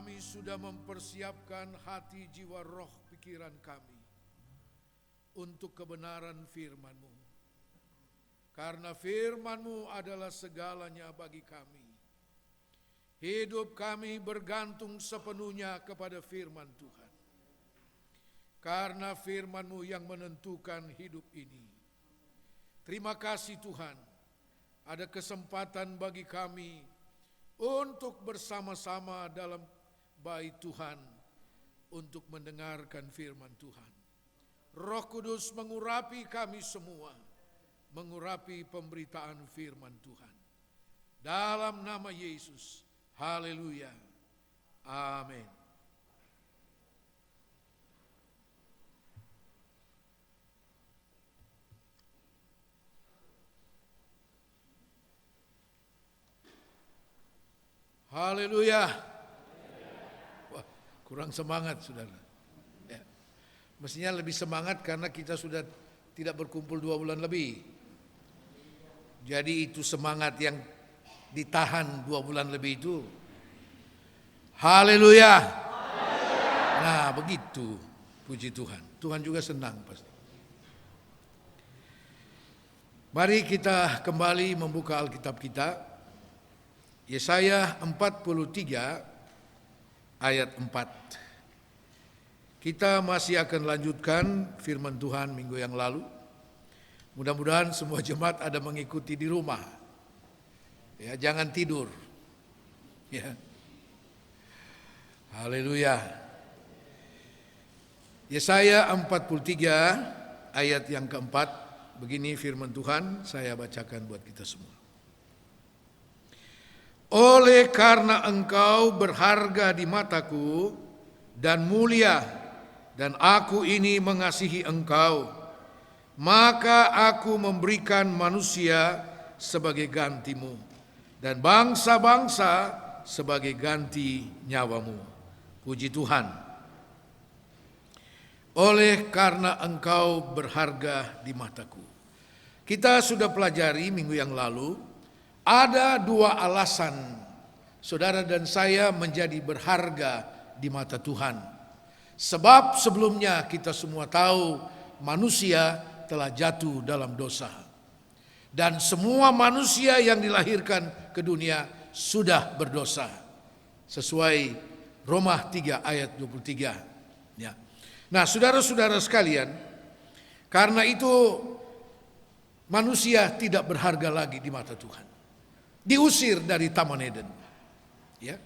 Kami sudah mempersiapkan hati, jiwa, roh, pikiran kami untuk kebenaran firman-Mu. Karena firman-Mu adalah segalanya bagi kami. Hidup kami bergantung sepenuhnya kepada firman Tuhan. Karena firman-Mu yang menentukan hidup ini. Terima kasih Tuhan, ada kesempatan bagi kami untuk bersama-sama dalam bait Tuhan untuk mendengarkan firman Tuhan. Roh Kudus mengurapi kami semua, mengurapi pemberitaan firman Tuhan. Dalam nama Yesus, haleluya, amin. Haleluya. Wah, kurang semangat saudara. Ya. Mestinya lebih semangat karena kita sudah tidak berkumpul 2 bulan lebih. Jadi itu semangat yang ditahan 2 bulan lebih itu. Haleluya. Nah begitu, puji Tuhan. Tuhan juga senang pasti. Mari kita kembali membuka Alkitab kita. Yesaya 43 ayat 4. Kita masih akan lanjutkan firman Tuhan minggu yang lalu. Mudah-mudahan semua jemaat ada mengikuti di rumah. Ya, jangan tidur. Ya. Haleluya. Yesaya 43 ayat yang keempat. Begini firman Tuhan, saya bacakan buat kita semua. Oleh karena engkau berharga di mataku dan mulia, dan aku ini mengasihi engkau, maka aku memberikan manusia sebagai gantimu, dan bangsa-bangsa sebagai ganti nyawamu. Puji Tuhan. Oleh karena engkau berharga di mataku. Kita sudah pelajari minggu yang lalu, ada 2 alasan saudara dan saya menjadi berharga di mata Tuhan. Sebab sebelumnya kita semua tahu manusia telah jatuh dalam dosa. Dan semua manusia yang dilahirkan ke dunia sudah berdosa. Sesuai Roma 3 ayat 23. Ya. Nah saudara-saudara sekalian, karena itu manusia tidak berharga lagi di mata Tuhan. Diusir dari Taman Eden. Ya.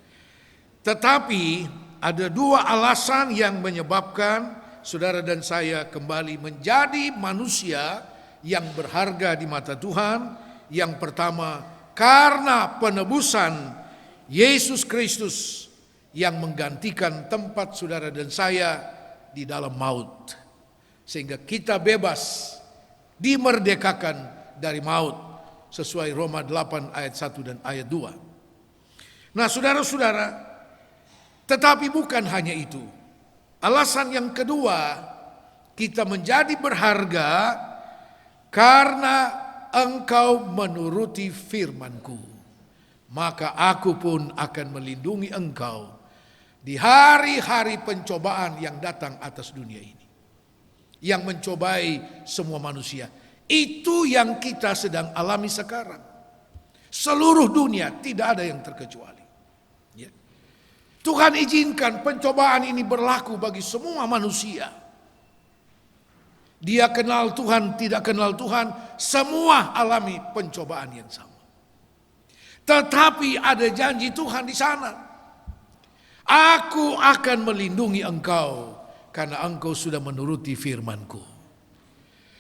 Tetapi ada 2 alasan yang menyebabkan saudara dan saya kembali menjadi manusia yang berharga di mata Tuhan. Yang pertama, karena penebusan Yesus Kristus yang menggantikan tempat saudara dan saya di dalam maut. Sehingga kita bebas, dimerdekakan dari maut. Sesuai Roma 8 ayat 1 dan ayat 2. Nah saudara-saudara, tetapi bukan hanya itu. Alasan yang kedua, kita menjadi berharga karena engkau menuruti firman-Ku. Maka aku pun akan melindungi engkau di hari-hari pencobaan yang datang atas dunia ini. Yang mencobai semua manusia. Itu yang kita sedang alami sekarang. Seluruh dunia tidak ada yang terkecuali. Ya. Tuhan izinkan pencobaan ini berlaku bagi semua manusia. Dia kenal Tuhan, tidak kenal Tuhan, semua alami pencobaan yang sama. Tetapi ada janji Tuhan di sana. Aku akan melindungi engkau karena engkau sudah menuruti firman-Ku.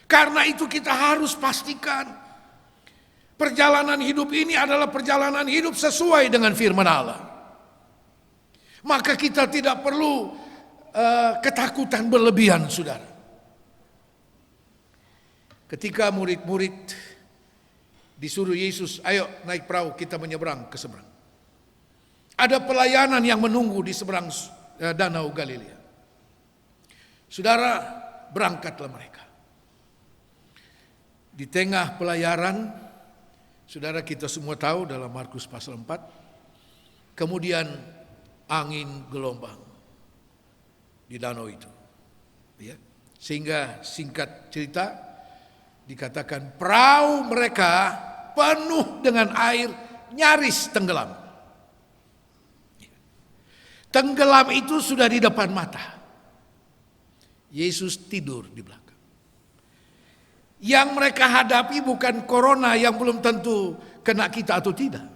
Karena itu kita harus pastikan perjalanan hidup ini adalah perjalanan hidup sesuai dengan firman Allah. Maka kita tidak perlu ketakutan berlebihan, saudara. Ketika murid-murid disuruh Yesus, ayo naik perahu kita menyeberang ke seberang. Ada pelayanan yang menunggu di seberang Danau Galilea. Saudara, berangkatlah mereka. Di tengah pelayaran, saudara kita semua tahu dalam Markus pasal 4, kemudian angin gelombang di danau itu. Ya. Sehingga singkat cerita dikatakan perahu mereka penuh dengan air, nyaris tenggelam. Tenggelam itu sudah di depan mata. Yesus tidur di belakang. Yang mereka hadapi bukan corona yang belum tentu kena kita atau tidak.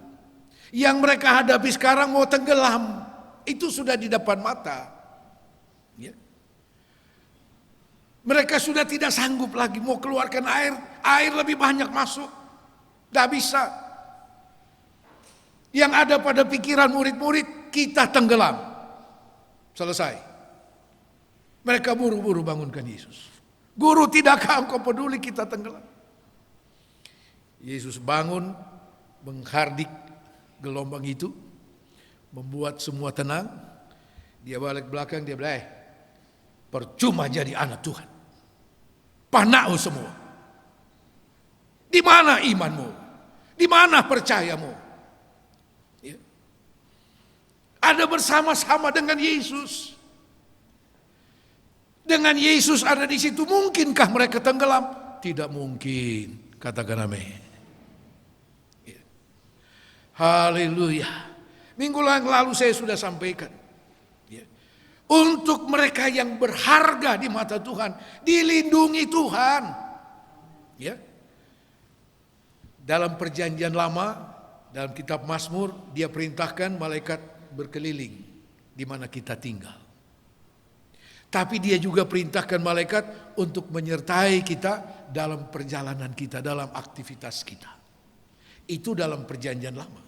Yang mereka hadapi sekarang mau tenggelam, itu sudah di depan mata. Ya. Mereka sudah tidak sanggup lagi mau keluarkan air lebih banyak masuk. Tidak bisa. Yang ada pada pikiran murid-murid, kita tenggelam. Selesai. Mereka buru-buru bangunkan Yesus. Guru, tidakkah engkau peduli kita tenggelam? Yesus bangun, menghardik gelombang itu, membuat semua tenang. Dia balik belakang, dia bilang, percuma jadi anak Tuhan. Panau semua. Di mana imanmu? Di mana percayamu? Ya. Ada bersama-sama dengan Yesus. Dengan Yesus ada di situ, mungkinkah mereka tenggelam? Tidak mungkin, katakan amin. Ya. Haleluya. Minggu lalu saya sudah sampaikan. Ya. Untuk mereka yang berharga di mata Tuhan, dilindungi Tuhan. Ya. Dalam perjanjian lama, dalam kitab Mazmur, dia perintahkan malaikat berkeliling di mana kita tinggal. Tapi dia juga perintahkan malaikat untuk menyertai kita dalam perjalanan kita, dalam aktivitas kita. Itu dalam perjanjian lama.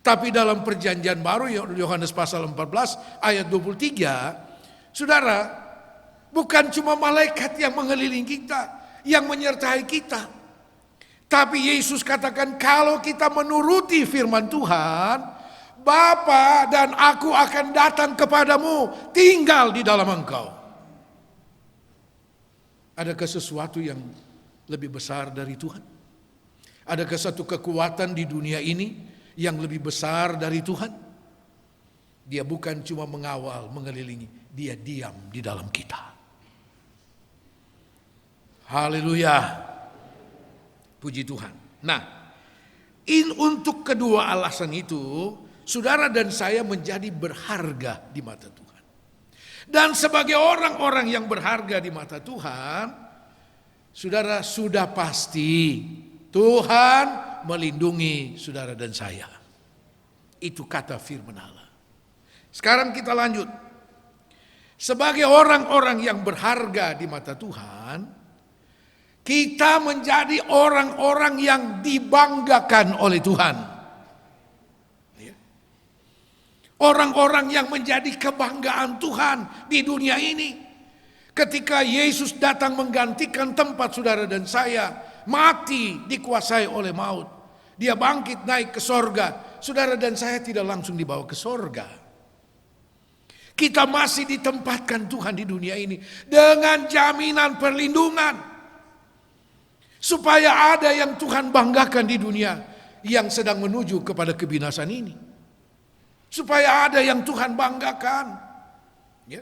Tapi dalam perjanjian baru, Yohanes pasal 14 ayat 23, saudara, bukan cuma malaikat yang mengelilingi kita, yang menyertai kita. Tapi Yesus katakan kalau kita menuruti firman Tuhan, Bapa dan aku akan datang kepadamu, tinggal di dalam engkau. Adakah sesuatu yang lebih besar dari Tuhan? Adakah satu kekuatan di dunia ini yang lebih besar dari Tuhan? Dia bukan cuma mengawal, mengelilingi, dia diam di dalam kita. Haleluya. Puji Tuhan. Nah, untuk kedua alasan itu, saudara dan saya menjadi berharga di mata Tuhan. Dan sebagai orang-orang yang berharga di mata Tuhan, saudara, sudah pasti Tuhan melindungi saudara dan saya. Itu kata firman Allah. Sekarang kita lanjut. Sebagai orang-orang yang berharga di mata Tuhan, kita menjadi orang-orang yang dibanggakan oleh Tuhan. Orang-orang yang menjadi kebanggaan Tuhan di dunia ini. Ketika Yesus datang menggantikan tempat saudara dan saya, mati dikuasai oleh maut. Dia bangkit naik ke sorga. Saudara dan saya tidak langsung dibawa ke sorga. Kita masih ditempatkan Tuhan di dunia ini dengan jaminan perlindungan. Supaya ada yang Tuhan banggakan di dunia yang sedang menuju kepada kebinasan ini. Supaya ada yang Tuhan banggakan. Ya.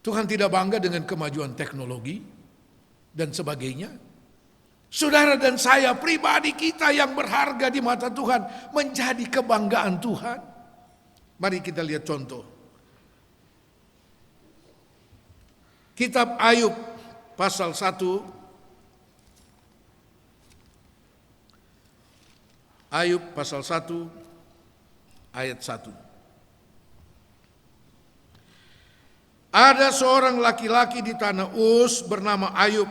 Tuhan tidak bangga dengan kemajuan teknologi dan sebagainya. Saudara dan saya pribadi kita yang berharga di mata Tuhan menjadi kebanggaan Tuhan. Mari kita lihat contoh. Kitab Ayub pasal 1. Ayub pasal 1 ayat 1. Ada seorang laki-laki di tanah Uz bernama Ayub.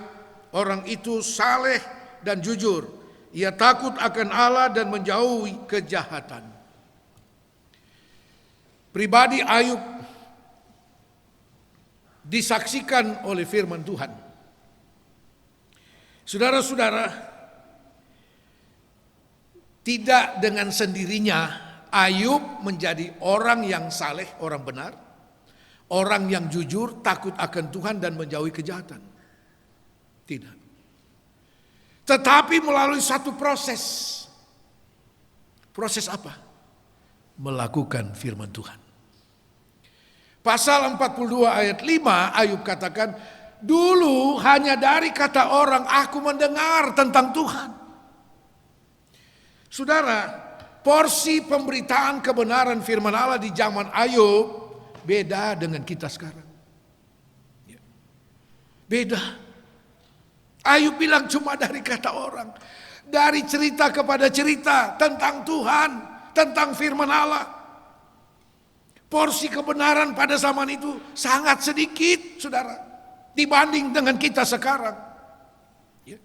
Orang itu saleh dan jujur. Ia takut akan Allah dan menjauhi kejahatan. Pribadi Ayub disaksikan oleh firman Tuhan. Saudara-saudara, tidak dengan sendirinya Ayub menjadi orang yang saleh, orang benar, orang yang jujur, takut akan Tuhan dan menjauhi kejahatan. Tidak. Tetapi melalui satu proses. Proses apa? melakukan firman Tuhan. Pasal 42 ayat 5 Ayub katakan, dulu hanya dari kata orang aku mendengar tentang Tuhan. Saudara, porsi pemberitaan kebenaran firman Allah di zaman Ayub beda dengan kita sekarang. Beda. Ayub bilang cuma dari kata orang. Dari cerita kepada cerita tentang Tuhan, tentang firman Allah. Porsi kebenaran pada zaman itu sangat sedikit, saudara, dibanding dengan kita sekarang. Ya.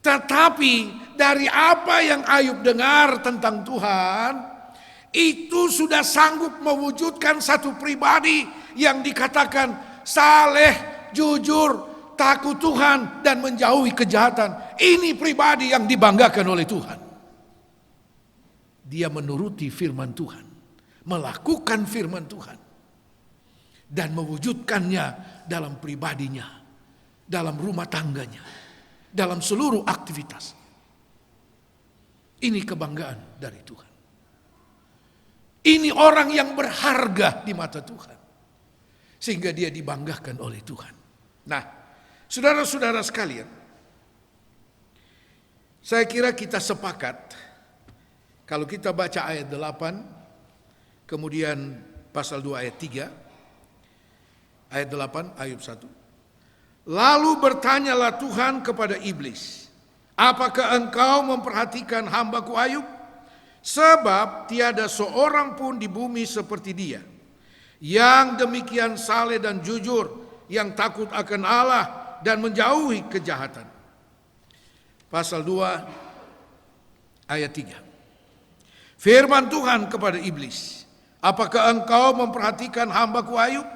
Tetapi dari apa yang Ayub dengar tentang Tuhan, itu sudah sanggup mewujudkan satu pribadi yang dikatakan saleh, jujur, takut Tuhan, dan menjauhi kejahatan. Ini pribadi yang dibanggakan oleh Tuhan. Dia menuruti firman Tuhan, melakukan firman Tuhan, dan mewujudkannya dalam pribadinya, dalam rumah tangganya, dalam seluruh aktivitas. Ini kebanggaan dari Tuhan. Ini orang yang berharga di mata Tuhan, sehingga dia dibanggakan oleh Tuhan. Nah, saudara-saudara sekalian, saya kira kita sepakat kalau kita baca ayat 8, kemudian pasal 2 ayat 3, ayat 8 Ayub 1. Lalu bertanyalah Tuhan kepada iblis, apakah engkau memperhatikan hambaku Ayub? Sebab tiada seorang pun di bumi seperti dia, yang demikian saleh dan jujur, yang takut akan Allah dan menjauhi kejahatan. Pasal 2 ayat 3. Firman Tuhan kepada iblis, apakah engkau memperhatikan hambaku Ayub?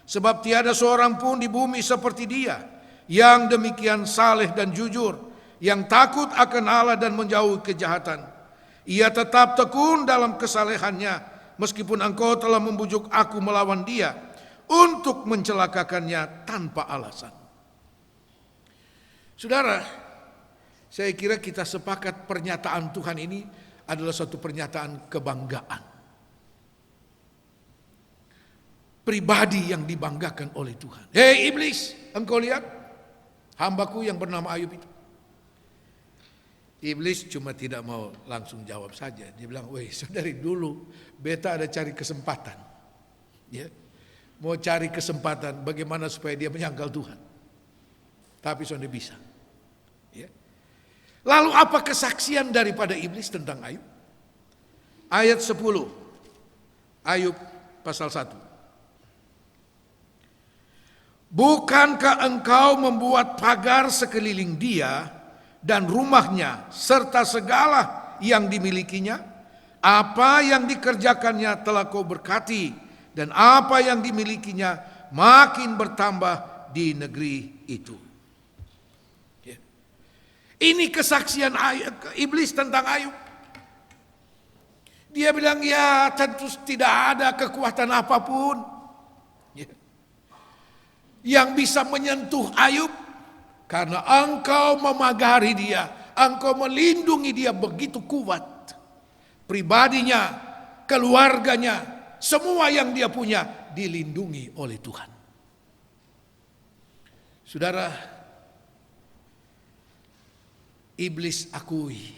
Sebab tiada seorang pun di bumi seperti dia, yang demikian saleh dan jujur, yang takut akan Allah dan menjauhi kejahatan. Ia tetap tekun dalam kesalehannya, meskipun engkau telah membujuk aku melawan dia, untuk mencelakakannya tanpa alasan. Saudara, saya kira kita sepakat pernyataan Tuhan ini adalah suatu pernyataan kebanggaan. Pribadi yang dibanggakan oleh Tuhan. Hei iblis, engkau lihat hambaku yang bernama Ayub itu. Iblis cuma tidak mau langsung jawab saja. Dia bilang, weh saudari, dulu beta ada cari kesempatan. Ya, mau cari kesempatan bagaimana supaya dia menyangkal Tuhan. Tapi sudah bisa. Ya. Lalu apa kesaksian daripada iblis tentang Ayub? Ayat 10. Ayub pasal 1. Bukankah engkau membuat pagar sekeliling dia dan rumahnya serta segala yang dimilikinya? Apa yang dikerjakannya telah kau berkati, dan apa yang dimilikinya makin bertambah di negeri itu. Ya. Ini kesaksian iblis tentang Ayub. Dia bilang, ya tentu tidak ada kekuatan apapun yang bisa menyentuh Ayub, karena engkau memagari dia, engkau melindungi dia begitu kuat. Pribadinya, keluarganya, semua yang dia punya dilindungi oleh Tuhan. Saudara, iblis akui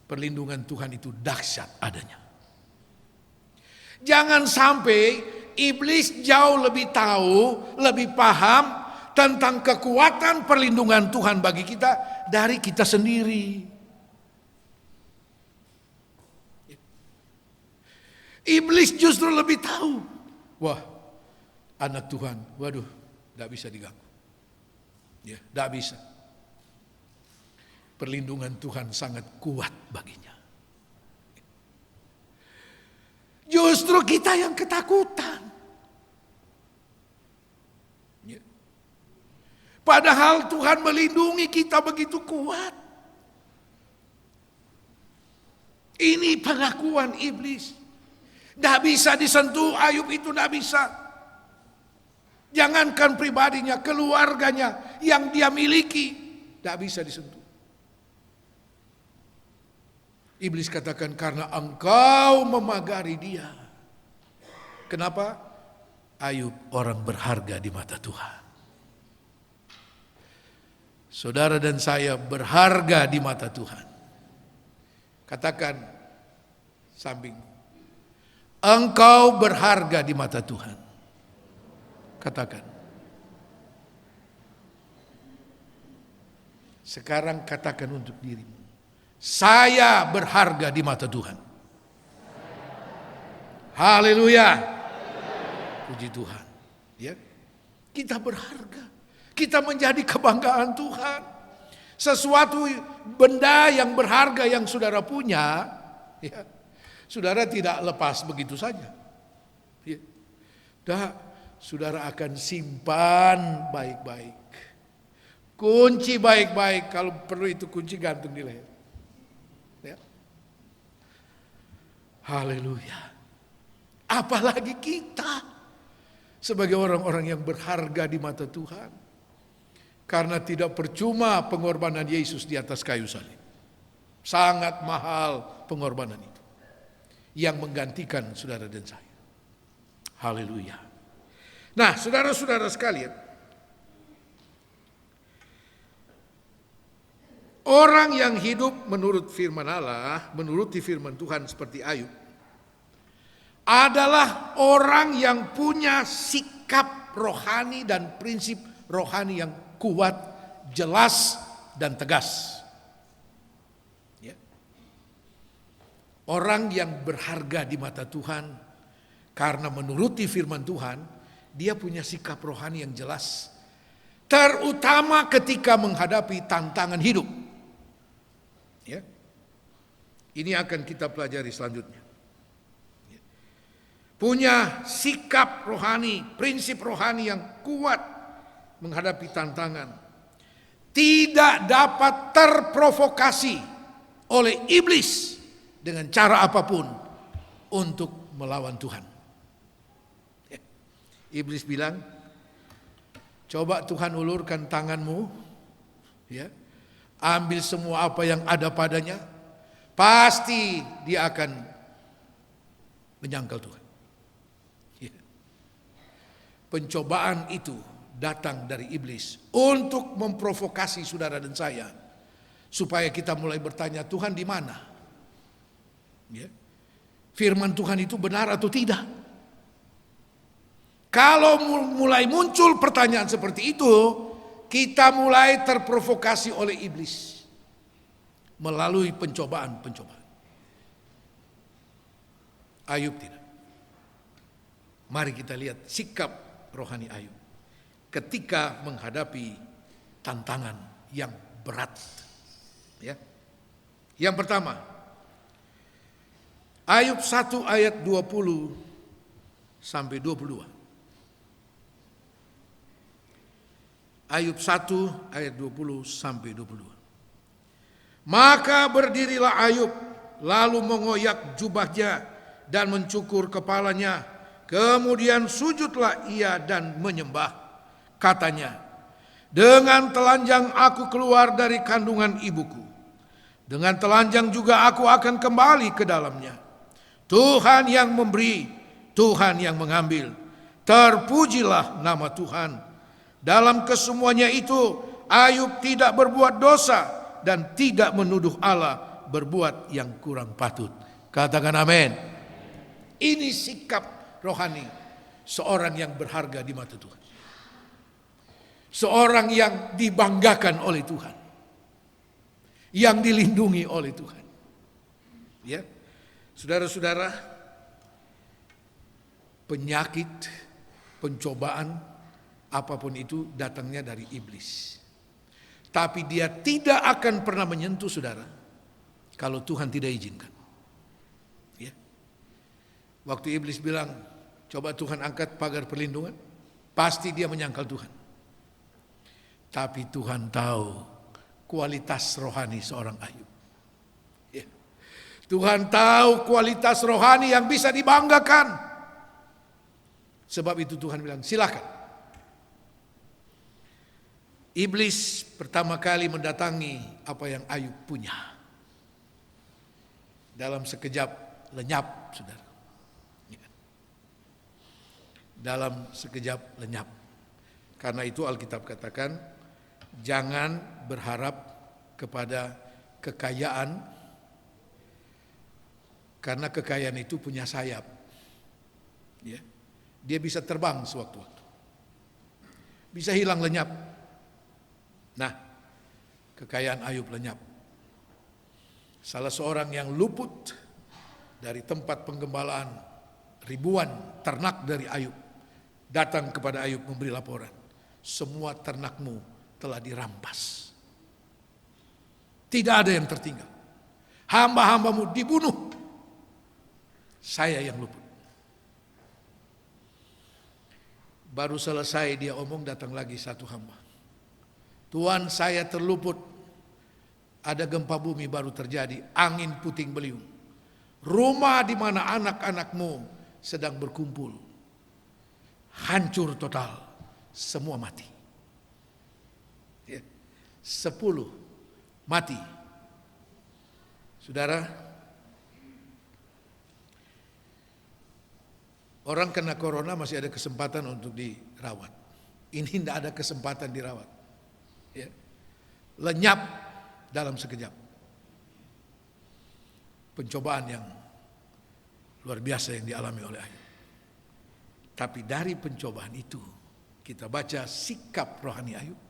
perlindungan Tuhan itu dahsyat adanya. Jangan sampai iblis jauh lebih tahu, lebih paham tentang kekuatan perlindungan Tuhan bagi kita dari kita sendiri. Iblis justru lebih tahu. Wah, anak Tuhan, waduh, tidak bisa diganggu. Ya, tidak bisa. Perlindungan Tuhan sangat kuat baginya. Justru kita yang ketakutan. Ya. Padahal Tuhan melindungi kita begitu kuat. Ini pengakuan iblis. Tidak bisa disentuh, Ayub itu tidak bisa. Jangankan pribadinya, keluarganya yang dia miliki, tidak bisa disentuh. Iblis katakan, karena engkau memagari dia. Kenapa? Ayub orang berharga di mata Tuhan. Saudara dan saya berharga di mata Tuhan. Katakan samping, engkau berharga di mata Tuhan. Katakan. Sekarang katakan untuk dirimu, saya berharga di mata Tuhan. Haleluya. Puji Tuhan. Ya, kita berharga. Kita menjadi kebanggaan Tuhan. Sesuatu benda yang berharga yang saudara punya, ya, saudara tidak lepas begitu saja. Ya. Saudara akan simpan baik-baik. Kunci baik-baik, kalau perlu itu kunci gantung di leher. Ya. Haleluya. Apalagi kita sebagai orang-orang yang berharga di mata Tuhan. Karena tidak percuma pengorbanan Yesus di atas kayu salib. Sangat mahal pengorbanan itu. Yang menggantikan saudara dan saya. Haleluya. Nah, saudara-saudara sekalian, orang yang hidup menurut firman Allah, menuruti firman Tuhan seperti Ayub, adalah orang yang punya sikap rohani dan prinsip rohani yang kuat, jelas, dan tegas. Ya. Orang yang berharga di mata Tuhan, karena menuruti firman Tuhan, dia punya sikap rohani yang jelas. Terutama ketika menghadapi tantangan hidup. Ya. Ini akan kita pelajari selanjutnya. Ya. Punya sikap rohani, prinsip rohani yang kuat menghadapi tantangan. Tidak dapat terprovokasi oleh iblis dengan cara apapun untuk melawan Tuhan. Ya. Iblis bilang, coba Tuhan ulurkan tanganmu, ya. Ambil semua apa yang ada padanya, pasti dia akan menyangkal Tuhan. Ya. Pencobaan itu datang dari iblis untuk memprovokasi saudara dan saya, supaya kita mulai bertanya, Tuhan di mana? Ya. Firman Tuhan itu benar atau tidak? Kalau mulai muncul pertanyaan seperti itu, kita mulai terprovokasi oleh iblis melalui pencobaan-pencobaan. Ayub tidak. Mari kita lihat sikap rohani Ayub ketika menghadapi tantangan yang berat. Ya. Yang pertama, Ayub 1 ayat 20 sampai 22. Ayub 1 ayat 20 sampai 22. Maka berdirilah Ayub, lalu mengoyak jubahnya dan mencukur kepalanya. Kemudian sujudlah ia dan menyembah. Katanya, dengan telanjang aku keluar dari kandungan ibuku. Dengan telanjang juga aku akan kembali ke dalamnya. Tuhan yang memberi, Tuhan yang mengambil. Terpujilah nama Tuhan. Dalam kesemuanya itu Ayub tidak berbuat dosa dan tidak menuduh Allah berbuat yang kurang patut. Katakan amin. Ini sikap rohani seorang yang berharga di mata Tuhan. Seorang yang dibanggakan oleh Tuhan. Yang dilindungi oleh Tuhan. Ya. Saudara-saudara, penyakit, pencobaan, apapun itu datangnya dari iblis. Tapi dia tidak akan pernah menyentuh saudara kalau Tuhan tidak izinkan. Ya. Waktu iblis bilang, coba Tuhan angkat pagar perlindungan, pasti dia menyangkal Tuhan. Tapi Tuhan tahu kualitas rohani seorang Ayub. Ya. Tuhan tahu kualitas rohani yang bisa dibanggakan. Sebab itu Tuhan bilang, silakan. Iblis pertama kali mendatangi apa yang Ayub punya. dalam sekejap lenyap, saudara. Ya. Dalam sekejap lenyap. Karena itu Alkitab katakan, jangan berharap kepada kekayaan, karena kekayaan itu punya sayap. Ya. Dia bisa terbang sewaktu-waktu, bisa hilang lenyap. Nah, kekayaan Ayub lenyap. Salah seorang yang luput dari tempat penggembalaan ribuan ternak dari Ayub datang kepada Ayub memberi laporan, semua ternakmu telah dirampas, tidak ada yang tertinggal, hamba-hambamu dibunuh, saya yang luput. Baru selesai dia omong, datang lagi satu hamba, Tuhan, saya terluput, ada gempa bumi baru terjadi, angin puting beliung, rumah di mana anak-anakmu sedang berkumpul hancur total, semua mati. 10 mati. Saudara, orang kena corona masih ada kesempatan untuk dirawat. Ini tidak ada kesempatan dirawat. Ya. Lenyap dalam sekejap. Pencobaan yang luar biasa yang dialami oleh Ayub. Tapi dari pencobaan itu kita baca sikap rohani Ayub.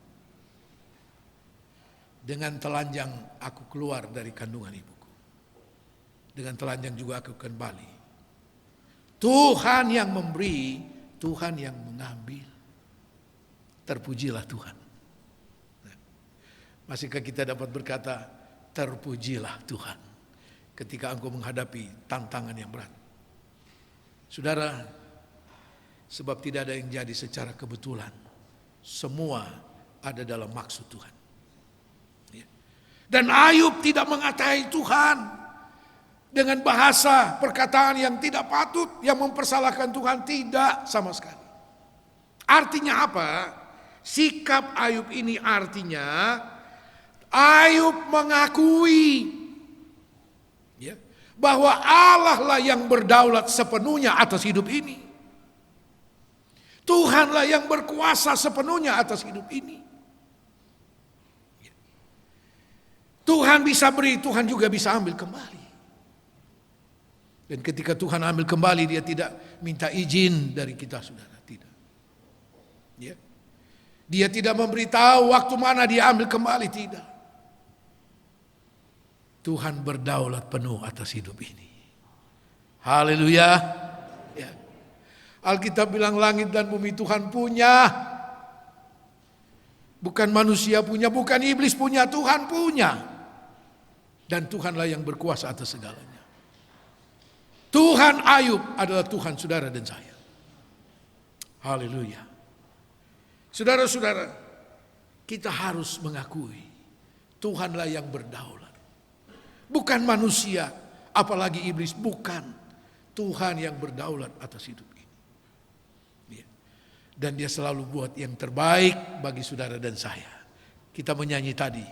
Dengan telanjang aku keluar dari kandungan ibuku, dengan telanjang juga aku kembali. Tuhan yang memberi, Tuhan yang mengambil. Terpujilah Tuhan. Masihkah kita dapat berkata, terpujilah Tuhan ketika engkau menghadapi tantangan yang berat? Saudara, sebab tidak ada yang jadi secara kebetulan. Semua ada dalam maksud Tuhan. Dan Ayub tidak mengatai Tuhan dengan bahasa perkataan yang tidak patut, yang mempersalahkan Tuhan, tidak sama sekali. Artinya apa? Sikap Ayub ini artinya Ayub mengakui ya, bahwa Allah lah yang berdaulat sepenuhnya atas hidup ini. Tuhanlah yang berkuasa sepenuhnya atas hidup ini. Tuhan bisa beri, Tuhan juga bisa ambil kembali. Dan ketika Tuhan ambil kembali, dia tidak minta izin dari kita, saudara. Tidak. Ya. Dia tidak memberitahu waktu mana dia ambil kembali, tidak. Tuhan berdaulat penuh atas hidup ini. Haleluya. Ya. Alkitab bilang langit dan bumi Tuhan punya. Bukan manusia punya, bukan iblis punya, Tuhan punya. Dan Tuhanlah yang berkuasa atas segalanya. Tuhan Ayub adalah Tuhan saudara dan saya. Haleluya. Saudara-saudara, kita harus mengakui Tuhanlah yang berdaulat. Bukan manusia, apalagi iblis, bukan. Tuhan yang berdaulat atas hidup ini. Dan dia selalu buat yang terbaik bagi saudara dan saya. Kita menyanyi tadi,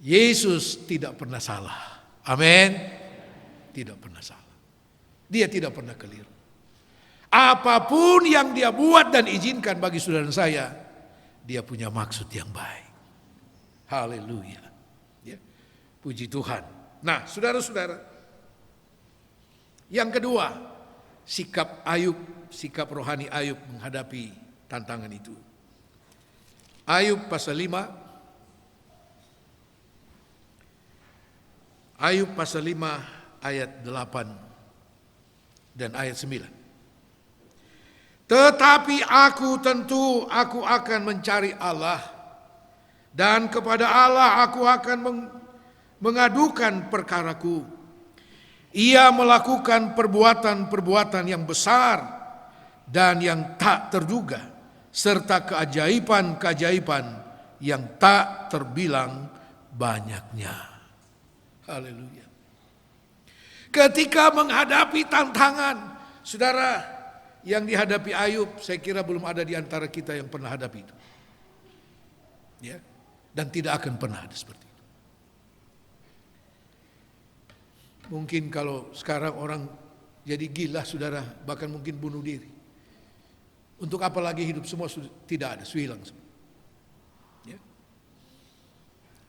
Yesus tidak pernah salah. Amin. Tidak pernah salah. Dia tidak pernah keliru. Apapun yang dia buat dan izinkan bagi saudara dan saya, dia punya maksud yang baik. Haleluya. Ya. Puji Tuhan. Nah, saudara-saudara, yang kedua, sikap Ayub, sikap rohani Ayub menghadapi tantangan itu. Ayub pasal 5. Ayub pasal 5 ayat 8 dan ayat 9. Tetapi aku akan mencari Allah, dan kepada Allah aku akan mengadukan perkaraku. Ia melakukan perbuatan-perbuatan yang besar dan yang tak terduga, serta keajaiban-keajaiban yang tak terbilang banyaknya. Haleluya. Ketika menghadapi tantangan, saudara, yang dihadapi Ayub, saya kira belum ada di antara kita yang pernah hadapi itu. Ya, dan tidak akan pernah ada seperti itu. Mungkin kalau sekarang orang jadi gila saudara, bahkan mungkin bunuh diri. Untuk apa lagi hidup, semua sudah tidak ada, sudah hilang semua. Ya.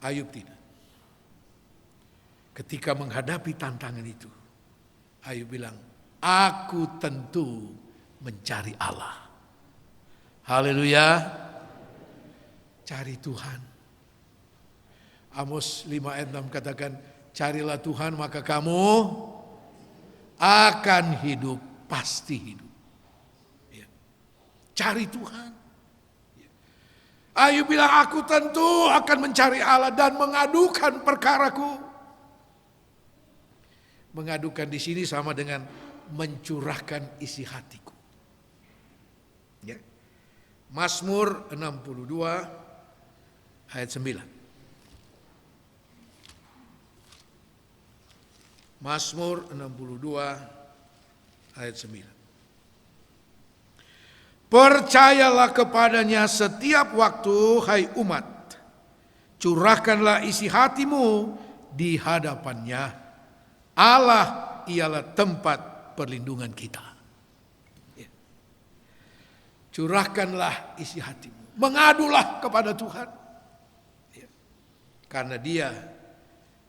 Ayub tidak. Ketika menghadapi tantangan itu, Ayub bilang, aku tentu mencari Allah. Haleluya. Cari Tuhan. Amos 5 ayat 6 katakan, carilah Tuhan maka kamu akan hidup, pasti hidup. Ya. Cari Tuhan. Ya. Ayub bilang, aku tentu akan mencari Allah dan mengadukan perkaraku. Mengadukan di sini sama dengan mencurahkan isi hatiku. Ya. Mazmur 62 ayat 9. Mazmur 62 ayat 9. Percayalah kepadanya setiap waktu, hai umat. Curahkanlah isi hatimu di hadapannya. Allah ialah tempat perlindungan kita. Ya. Curahkanlah isi hatimu. Mengadulah kepada Tuhan. Ya. Karena dia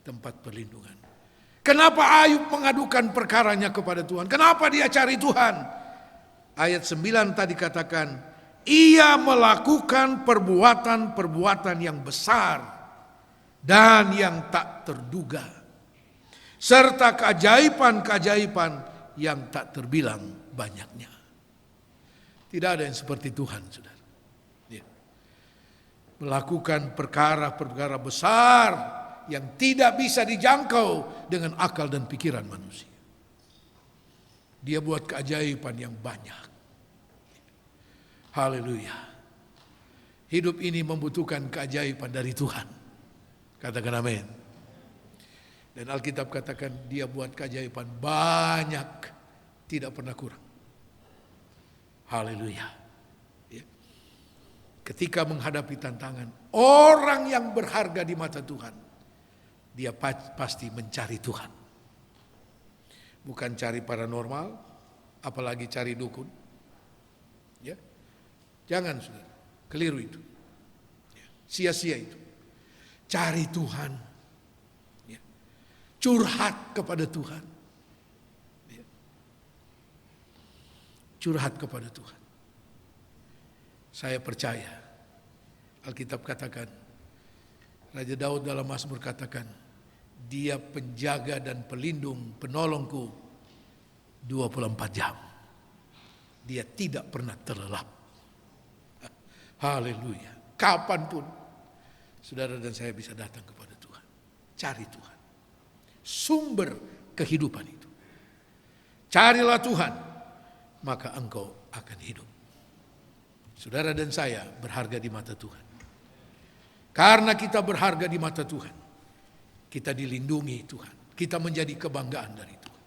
tempat perlindungan. Kenapa Ayub mengadukan perkaranya kepada Tuhan? Kenapa dia cari Tuhan? Ayat 9 tadi katakan, ia melakukan perbuatan-perbuatan yang besar dan yang tak terduga, serta keajaiban-keajaiban yang tak terbilang banyaknya. Tidak ada yang seperti Tuhan, saudara. Ya. Melakukan perkara-perkara besar yang tidak bisa dijangkau dengan akal dan pikiran manusia. Dia buat keajaiban yang banyak. Haleluya. Hidup ini membutuhkan keajaiban dari Tuhan. Katakan amin. Dan Alkitab katakan dia buat keajaiban banyak, tidak pernah kurang. Haleluya. Ya. Ketika menghadapi tantangan, orang yang berharga di mata Tuhan, dia pasti mencari Tuhan. Bukan cari paranormal, apalagi cari dukun. Ya. Jangan, saudara, keliru itu. Ya. Sia-sia itu. Cari Tuhan. Curhat kepada Tuhan. Curhat kepada Tuhan. Saya percaya. Alkitab katakan, Raja Daud dalam Mazmur katakan, dia penjaga dan pelindung, penolongku 24 jam. Dia tidak pernah terlelap. Haleluya. Kapanpun saudara dan saya bisa datang kepada Tuhan. Cari Tuhan. Sumber kehidupan itu. Carilah Tuhan, maka engkau akan hidup. Saudara dan saya berharga di mata Tuhan. Karena kita berharga di mata Tuhan, kita dilindungi Tuhan. Kita menjadi kebanggaan dari Tuhan.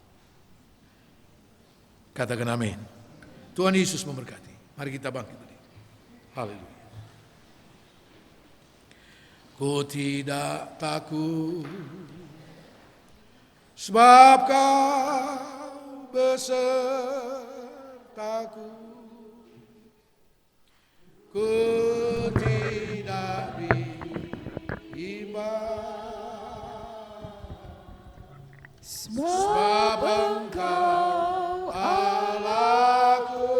Katakan amin. Tuhan Yesus memberkati. Mari kita bangkit berdiri. Haleluya. Ku tidak takut, sebab kau besertaku. Ku tidak bimbang, sebab engkau Allahku.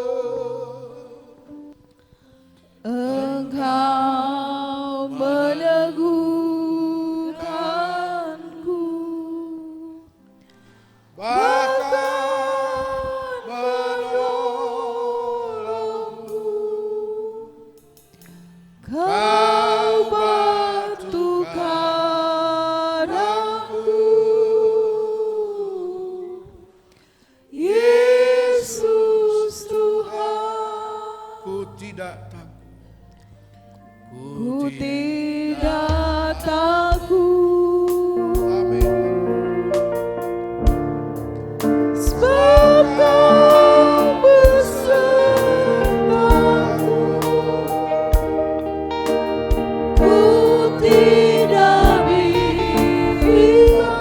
Engkau meneguhkanku, bahkan menolongku. Kau batu karangku, Yesus Tuhan. Ku tidak takut. Ku tidak takut, Amin. sebab kau besertaku. Ku tidak bimbang,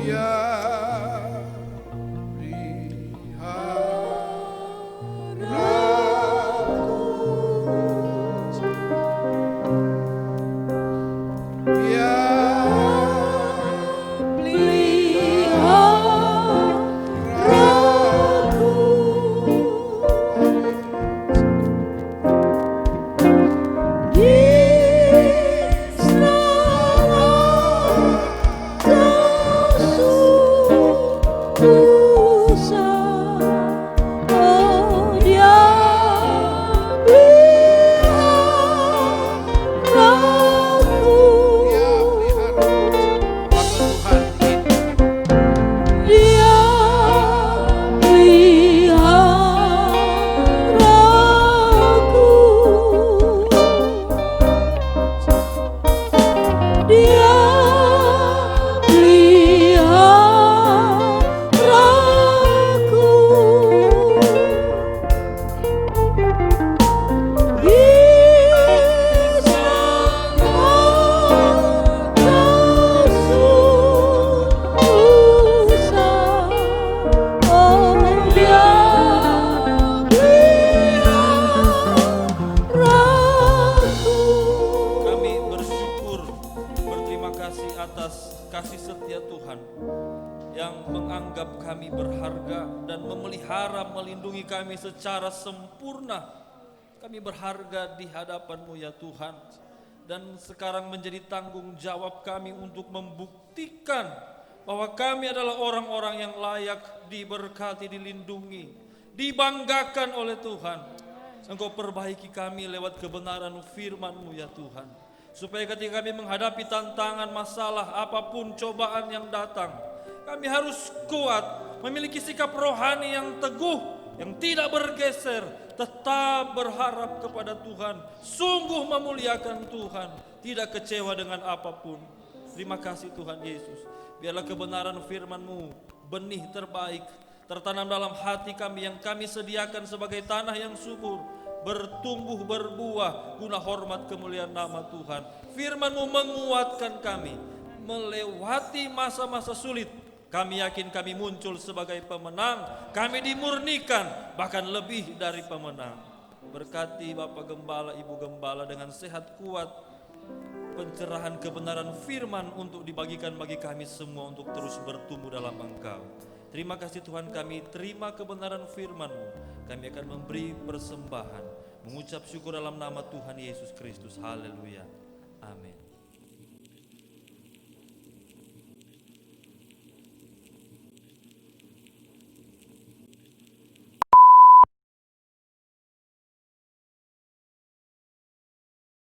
Ya kasih setia Tuhan yang menganggap kami berharga dan memelihara, melindungi kami secara sempurna. Kami berharga di hadapan-Mu ya Tuhan. Dan sekarang menjadi tanggung jawab kami untuk membuktikan bahwa kami adalah orang-orang yang layak diberkati, dilindungi, dibanggakan oleh Tuhan. Engkau perbaiki kami lewat kebenaran firman-Mu ya Tuhan. Supaya ketika kami menghadapi tantangan, masalah, apapun cobaan yang datang, kami harus kuat, memiliki sikap rohani yang teguh, yang tidak bergeser, tetap berharap kepada Tuhan, sungguh memuliakan Tuhan, tidak kecewa dengan apapun. Terima kasih Tuhan Yesus. Biarlah kebenaran firman-Mu, benih terbaik, tertanam dalam hati kami yang kami sediakan sebagai tanah yang subur, bertumbuh berbuah guna hormat kemuliaan nama Tuhan. Firman-Mu menguatkan kami melewati masa-masa sulit. Kami yakin kami muncul sebagai pemenang, kami dimurnikan bahkan lebih dari pemenang. Berkati Bapak Gembala, Ibu Gembala dengan sehat kuat, pencerahan kebenaran firman untuk dibagikan bagi kami semua untuk terus bertumbuh dalam Engkau. Terima kasih Tuhan, kami terima kebenaran firman-Mu. Kami akan memberi persembahan, mengucap syukur dalam nama Tuhan Yesus Kristus. Haleluya. Amin.